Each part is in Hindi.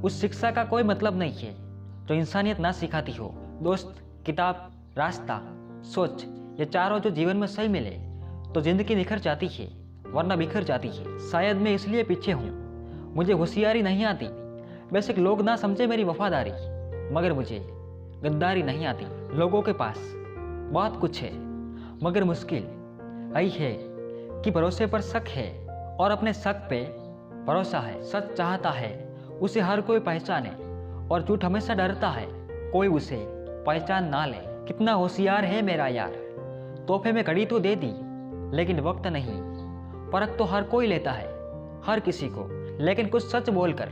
उस शिक्षा का कोई मतलब नहीं है जो इंसानियत ना सिखाती हो। दोस्त, किताब, रास्ता, सोच, ये चारों जो जीवन में सही मिले तो जिंदगी निखर जाती है, वरना बिखर जाती है। शायद मैं इसलिए पीछे हूँ, मुझे होशियारी नहीं आती। वैसे लोग ना समझे मेरी वफादारी, मगर मुझे गद्दारी नहीं आती। लोगों के पास बहुत कुछ है, मगर मुश्किल यही है कि भरोसे पर शक है और अपने शक पे भरोसा है। सच चाहता है उसे हर कोई पहचाने और झूठ हमेशा डरता है कोई उसे पहचान ना ले। कितना होशियार है मेरा यार, तोहफे में घड़ी तो दे दी लेकिन वक्त नहीं। परख तो हर कोई लेता है हर किसी को, लेकिन कुछ सच बोलकर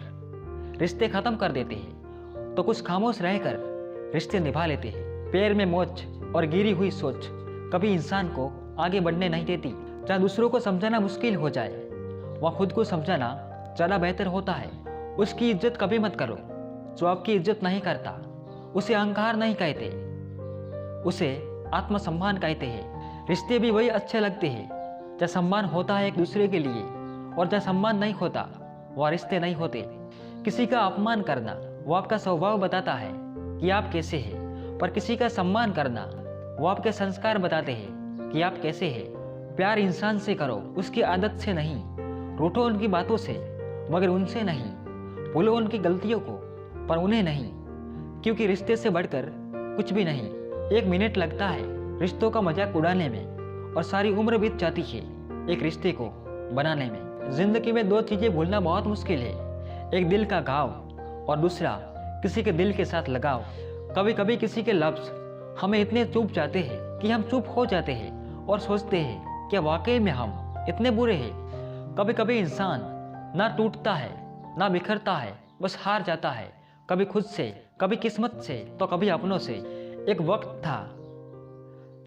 रिश्ते खत्म कर देते हैं तो कुछ खामोश रहकर रिश्ते निभा लेते हैं। पैर में मोच और गिरी हुई सोच कभी इंसान को आगे बढ़ने नहीं देती। जहाँ दूसरों को समझाना मुश्किल हो जाए वहाँ खुद को समझाना ज़्यादा बेहतर होता है। उसकी इज्जत कभी मत करो जो आपकी इज्जत नहीं करता। उसे अहंकार नहीं कहते, उसे आत्मसम्मान कहते हैं। रिश्ते भी वही अच्छे लगते हैं जहाँ सम्मान होता है एक दूसरे के लिए, और जहाँ सम्मान नहीं होता वह रिश्ते नहीं होते। किसी का अपमान करना वो आपका स्वभाव बताता है कि आप कैसे हैं, पर किसी का सम्मान करना वो आपके संस्कार बताते हैं कि आप कैसे हैं। प्यार इंसान से करो, उसकी आदत से नहीं। रूठो उनकी बातों से मगर उनसे नहीं। भूलो उनकी गलतियों को पर उन्हें नहीं, क्योंकि रिश्ते से बढ़कर कुछ भी नहीं। 1 मिनट लगता है रिश्तों का मजाक उड़ाने में और सारी उम्र बीत जाती है एक रिश्ते को बनाने में। जिंदगी में 2 चीज़ें भूलना बहुत मुश्किल है, एक दिल का घाव और दूसरा किसी के दिल के साथ लगाव। कभी कभी किसी के लफ्ज़ हमें इतने चुभ जाते हैं कि हम चुप हो जाते हैं और सोचते हैं क्या वाकई में हम इतने बुरे हैं। कभी कभी इंसान ना टूटता है ना बिखरता है, बस हार जाता है, कभी खुद से, कभी किस्मत से, तो कभी अपनों से। एक वक्त था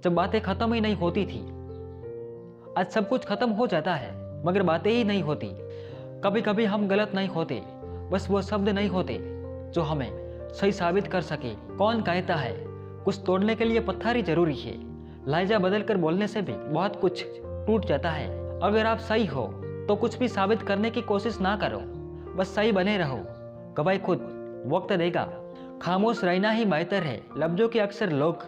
जब बातें खत्म ही नहीं होती थी। आज सब कुछ खत्म हो जाता है मगर बातें ही नहीं होती। कभी कभी हम गलत नहीं होते, बस वो शब्द नहीं होते जो हमें सही साबित कर सके। कौन कहता है कुछ तोड़ने के लिए पत्थर ही जरूरी है। लहजा बदल कर बोलने से भी बहुत कुछ टूट जाता है। अगर आप सही हो तो कुछ भी साबित करने की कोशिश ना करो, बस सही बने रहो। गवाही खुद वक्त देगा। खामोश रहना ही बेहतर है। लफ्जों के अक्सर लोग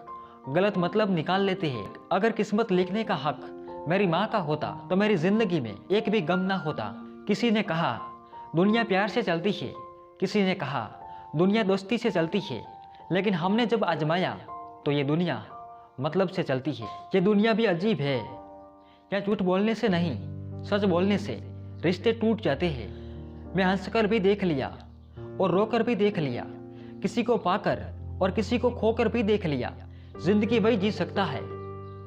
गलत मतलब निकाल लेते हैं। अगर किस्मत लिखने का हक मेरी माँ का होता तो मेरी जिंदगी में एक भी गम ना होता। किसी ने कहा दुनिया प्यार से चलती है, किसी ने कहा दुनिया दोस्ती से चलती है, लेकिन हमने जब आजमाया तो ये दुनिया मतलब से चलती है। ये दुनिया भी अजीब है, क्या झूठ बोलने से नहीं सच बोलने से रिश्ते टूट जाते हैं। मैं हंसकर भी देख लिया और रोकर भी देख लिया, किसी को पाकर और किसी को खोकर भी देख लिया। जिंदगी वही जी सकता है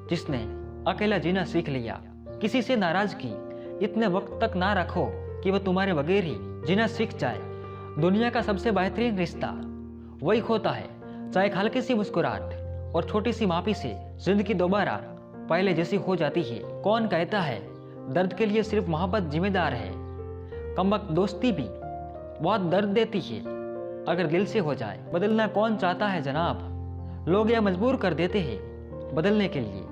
जिसने अकेला जीना सीख लिया। किसी से नाराजगी इतने वक्त तक ना रखो कि वह तुम्हारे बगैर ही जीना सीख जाए। दुनिया का सबसे बेहतरीन रिश्ता वही होता है चाहे एक हल्की सी मुस्कुराहट और छोटी सी माफी से जिंदगी दोबारा पहले जैसी हो जाती है। कौन कहता है दर्द के लिए सिर्फ मोहब्बत जिम्मेदार है। कमबख्त दोस्ती भी बहुत दर्द देती है अगर दिल से हो जाए। बदलना कौन चाहता है जनाब, लोग यह मजबूर कर देते हैं बदलने के लिए।